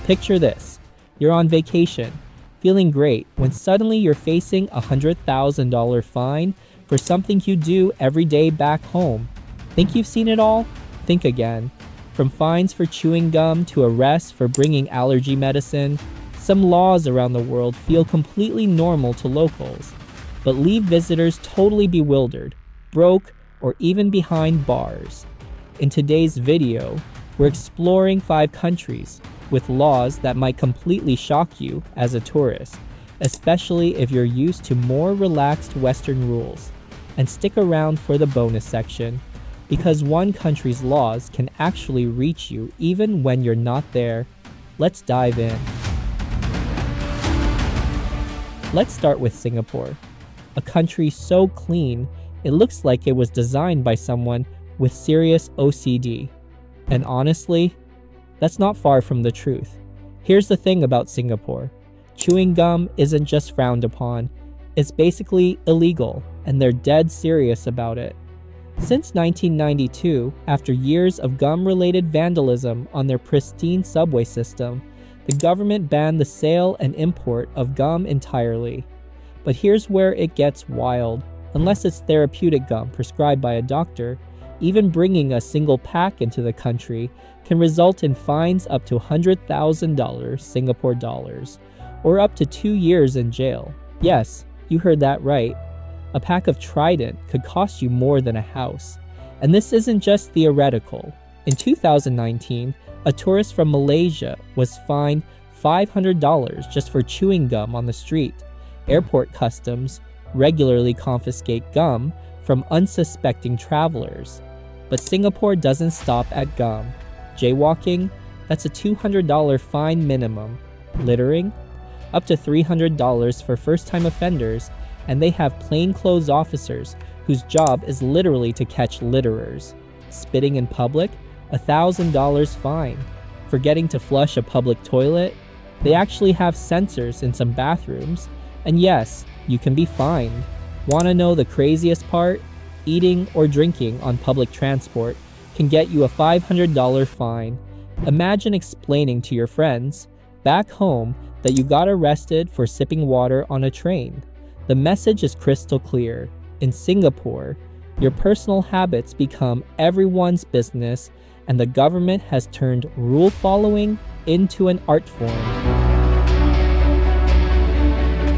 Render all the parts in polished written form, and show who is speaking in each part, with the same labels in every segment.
Speaker 1: Picture this. You're on vacation, feeling great, when suddenly you're facing a $100,000 fine for something you do every day back home. Think you've seen it all? Think again. From fines for chewing gum to arrests for bringing allergy medicine, some laws around the world feel completely normal to locals, but leave visitors totally bewildered, broke, or even behind bars. In today's video, we're exploring 5 countries with laws that might completely shock you as a tourist, especially if you're used to more relaxed Western rules. And stick around for the bonus section, because one country's laws can actually reach you even when you're not there. Let's dive in. Let's start with Singapore, a country so clean it looks like it was designed by someone with serious OCD. And honestly, that's not far from the truth. Here's the thing about Singapore. Chewing gum isn't just frowned upon, it's basically illegal, and they're dead serious about it. Since 1992, after years of gum-related vandalism on their pristine subway system, the government banned the sale and import of gum entirely. But here's where it gets wild. Unless it's therapeutic gum prescribed by a doctor, even bringing a single pack into the country can result in fines up to $100,000 Singapore dollars, or up to 2 years in jail. Yes, you heard that right. A pack of Trident could cost you more than a house. And this isn't just theoretical. In 2019, a tourist from Malaysia was fined $500 just for chewing gum on the street. Airport customs regularly confiscate gum from unsuspecting travelers. But Singapore doesn't stop at gum. Jaywalking, that's a $200 fine minimum. Littering, up to $300 for first-time offenders, and they have plainclothes officers whose job is literally to catch litterers. Spitting in public, $1,000 fine. Forgetting to flush a public toilet, they actually have sensors in some bathrooms, and yes, you can be fined. Want to know the craziest part? Eating or drinking on public transport can get you a $500 fine. Imagine explaining to your friends back home that you got arrested for sipping water on a train. The message is crystal clear. In Singapore, your personal habits become everyone's business, and the government has turned rule following into an art form.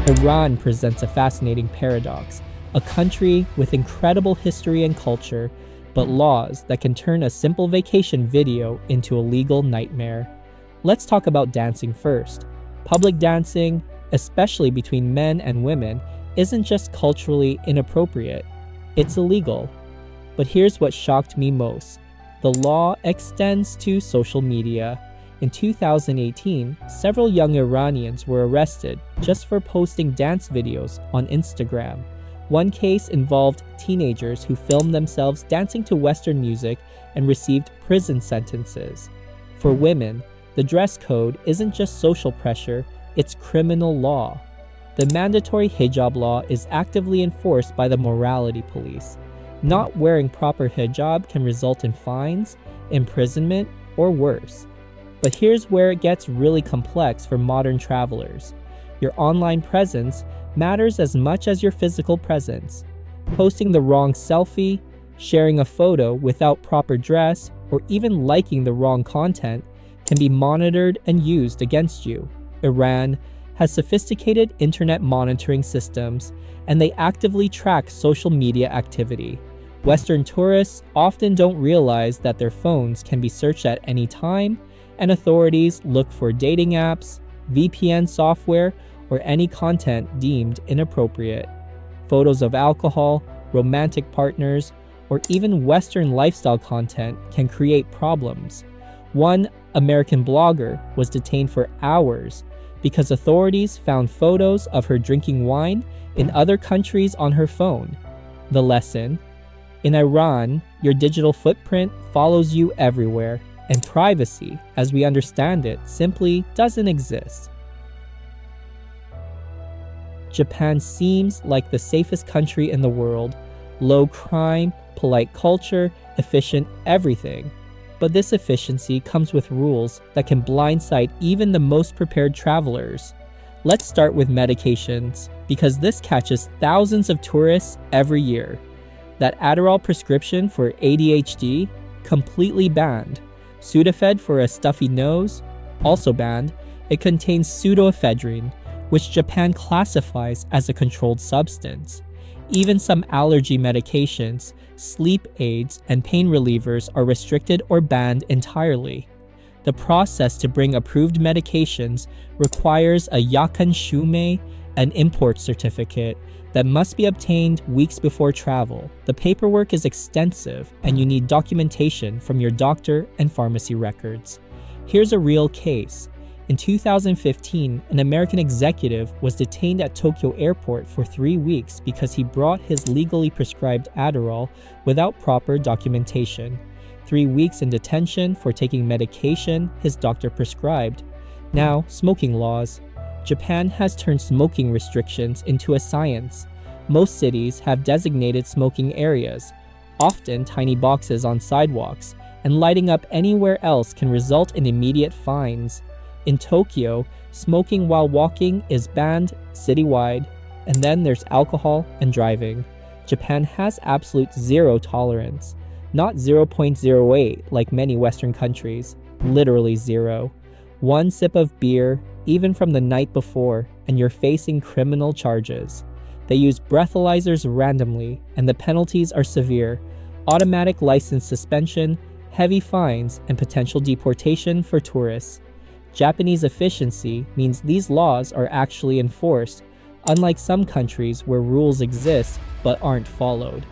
Speaker 1: Iran presents a fascinating paradox, a country with incredible history and culture, but laws that can turn a simple vacation video into a legal nightmare. Let's talk about dancing first. Public dancing, especially between men and women, isn't just culturally inappropriate, it's illegal. But here's what shocked me most. The law extends to social media. In 2018, several young Iranians were arrested just for posting dance videos on Instagram. One case involved teenagers who filmed themselves dancing to Western music and received prison sentences. For women, the dress code isn't just social pressure, it's criminal law. The mandatory hijab law is actively enforced by the morality police. Not wearing proper hijab can result in fines, imprisonment, or worse. But here's where it gets really complex for modern travelers. Your online presence matters as much as your physical presence. Posting the wrong selfie, sharing a photo without proper dress, or even liking the wrong content can be monitored and used against you. Iran has sophisticated internet monitoring systems, and they actively track social media activity. Western tourists often don't realize that their phones can be searched at any time, and authorities look for dating apps, VPN software, or any content deemed inappropriate. Photos of alcohol, romantic partners, or even Western lifestyle content can create problems. One American blogger was detained for hours because authorities found photos of her drinking wine in other countries on her phone. The lesson: in Iran, your digital footprint follows you everywhere, and privacy, as we understand it, simply doesn't exist. Japan seems like the safest country in the world. Low crime, polite culture, efficient everything. But this efficiency comes with rules that can blindside even the most prepared travelers. Let's start with medications, because this catches thousands of tourists every year. That Adderall prescription for ADHD, completely banned. Sudafed for a stuffy nose, also banned. It contains pseudoephedrine, which Japan classifies as a controlled substance. Even some allergy medications, sleep aids, and pain relievers are restricted or banned entirely. The process to bring approved medications requires a yakan shumei, an import certificate, that must be obtained weeks before travel. The paperwork is extensive, and you need documentation from your doctor and pharmacy records. Here's a real case. In 2015, an American executive was detained at Tokyo Airport for 3 weeks because he brought his legally prescribed Adderall without proper documentation. 3 weeks in detention for taking medication his doctor prescribed. Now, smoking laws. Japan has turned smoking restrictions into a science. Most cities have designated smoking areas, often tiny boxes on sidewalks, and lighting up anywhere else can result in immediate fines. In Tokyo, smoking while walking is banned citywide, and then there's alcohol and driving. Japan has absolute zero tolerance, not 0.08 like many Western countries, literally zero. One sip of beer, even from the night before, and you're facing criminal charges. They use breathalyzers randomly, and the penalties are severe: automatic license suspension, heavy fines, and potential deportation for tourists. Japanese efficiency means these laws are actually enforced, unlike some countries where rules exist but aren't followed.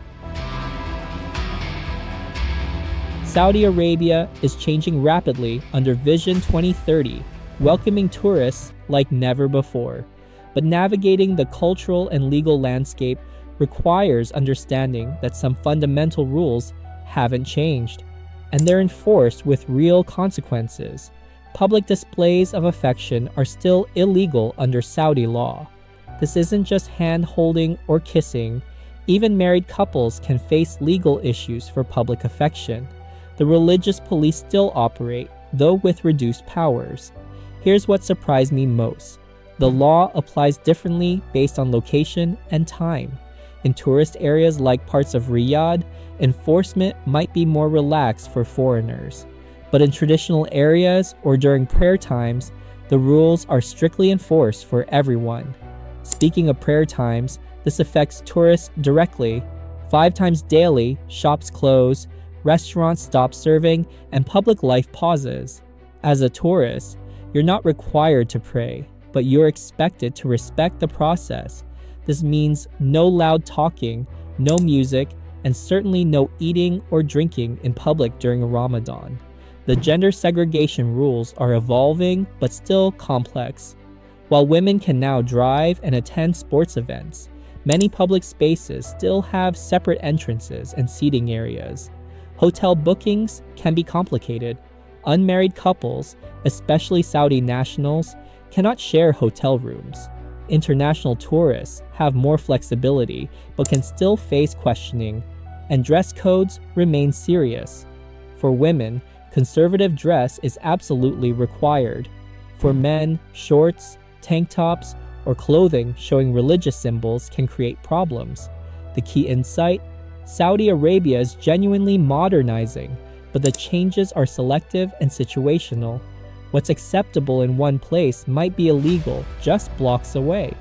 Speaker 1: Saudi Arabia is changing rapidly under Vision 2030, welcoming tourists like never before. But navigating the cultural and legal landscape requires understanding that some fundamental rules haven't changed, and they're enforced with real consequences. Public displays of affection are still illegal under Saudi law. This isn't just hand-holding or kissing. Even married couples can face legal issues for public affection. The religious police still operate, though with reduced powers. Here's what surprised me most. The law applies differently based on location and time. In tourist areas like parts of Riyadh, enforcement might be more relaxed for foreigners. But in traditional areas or during prayer times, the rules are strictly enforced for everyone. Speaking of prayer times, this affects tourists directly. 5 times daily, shops close, restaurants stop serving, and public life pauses. As a tourist, you're not required to pray, but you're expected to respect the process. This means no loud talking, no music, and certainly no eating or drinking in public during Ramadan. The gender segregation rules are evolving but still complex. While women can now drive and attend sports events, many public spaces still have separate entrances and seating areas. Hotel bookings can be complicated. Unmarried couples, especially Saudi nationals, cannot share hotel rooms. International tourists have more flexibility but can still face questioning, and dress codes remain serious. For women, conservative dress is absolutely required. For men, shorts, tank tops, or clothing showing religious symbols can create problems. The key insight: Saudi Arabia is genuinely modernizing, but the changes are selective and situational. What's acceptable in one place might be illegal just blocks away.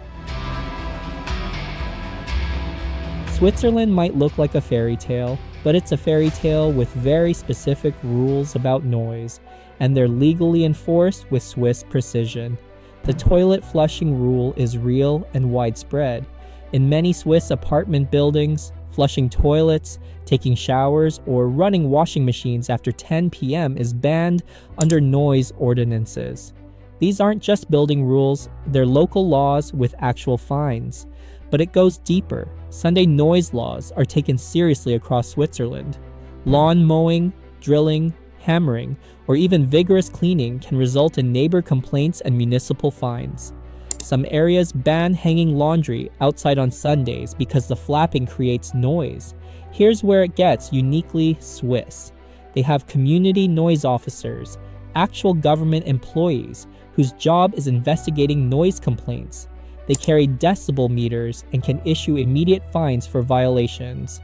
Speaker 1: Switzerland might look like a fairy tale, but it's a fairy tale with very specific rules about noise, and they're legally enforced with Swiss precision. The toilet flushing rule is real and widespread. In many Swiss apartment buildings, flushing toilets, taking showers, or running washing machines after 10 p.m. is banned under noise ordinances. These aren't just building rules, they're local laws with actual fines. But it goes deeper. Sunday noise laws are taken seriously across Switzerland. Lawn mowing, drilling, hammering, or even vigorous cleaning can result in neighbor complaints and municipal fines. Some areas ban hanging laundry outside on Sundays because the flapping creates noise. Here's where it gets uniquely Swiss. They have community noise officers, actual government employees whose job is investigating noise complaints. They carry decibel meters and can issue immediate fines for violations.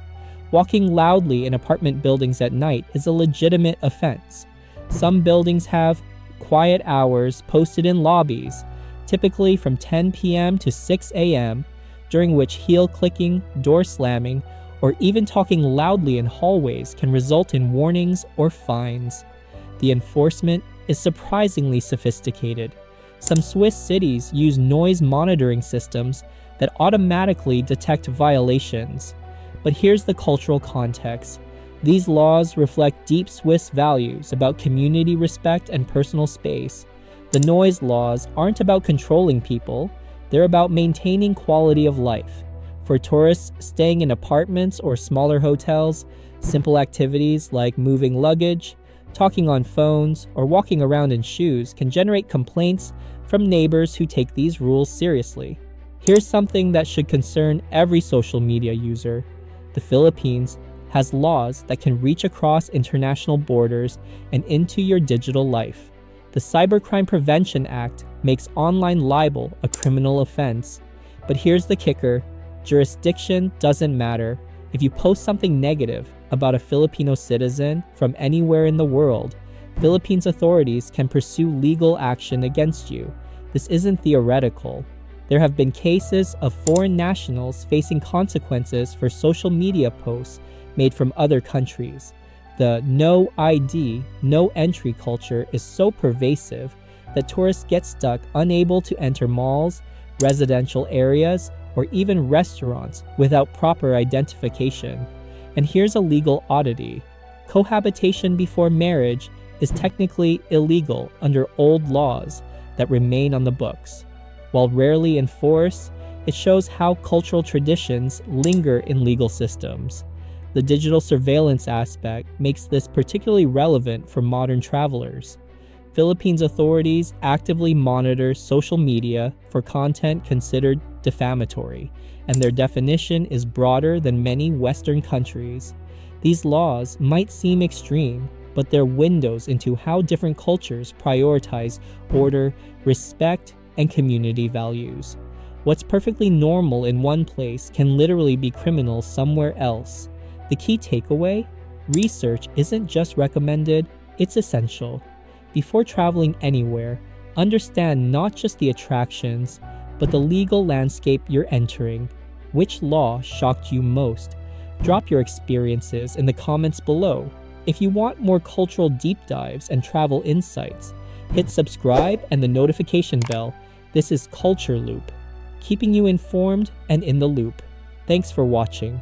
Speaker 1: Walking loudly in apartment buildings at night is a legitimate offense. Some buildings have quiet hours posted in lobbies, typically from 10 p.m. to 6 a.m., during which heel clicking, door slamming, or even talking loudly in hallways can result in warnings or fines. The enforcement is surprisingly sophisticated. Some Swiss cities use noise monitoring systems that automatically detect violations. But here's the cultural context. These laws reflect deep Swiss values about community respect and personal space. The noise laws aren't about controlling people, they're about maintaining quality of life. For tourists staying in apartments or smaller hotels, simple activities like moving luggage, talking on phones, or walking around in shoes can generate complaints from neighbors who take these rules seriously. Here's something that should concern every social media user. The Philippines has laws that can reach across international borders and into your digital life. The Cybercrime Prevention Act makes online libel a criminal offense. But here's the kicker: jurisdiction doesn't matter. If you post something negative about a Filipino citizen from anywhere in the world, Philippines authorities can pursue legal action against you. This isn't theoretical. There have been cases of foreign nationals facing consequences for social media posts made from other countries. The no ID, no entry culture is so pervasive that tourists get stuck unable to enter malls, residential areas, or even restaurants without proper identification. And here's a legal oddity. Cohabitation before marriage is technically illegal under old laws that remain on the books. While rarely enforced, it shows how cultural traditions linger in legal systems. The digital surveillance aspect makes this particularly relevant for modern travelers. Philippines authorities actively monitor social media for content considered defamatory, and their definition is broader than many Western countries. These laws might seem extreme, but they're windows into how different cultures prioritize order, respect, and community values. What's perfectly normal in one place can literally be criminal somewhere else. The key takeaway? Research isn't just recommended, it's essential. Before traveling anywhere, understand not just the attractions, but the legal landscape you're entering. Which law shocked you most? Drop your experiences in the comments below. If you want more cultural deep dives and travel insights, hit subscribe and the notification bell. This is Culture Loop, keeping you informed and in the loop. Thanks for watching.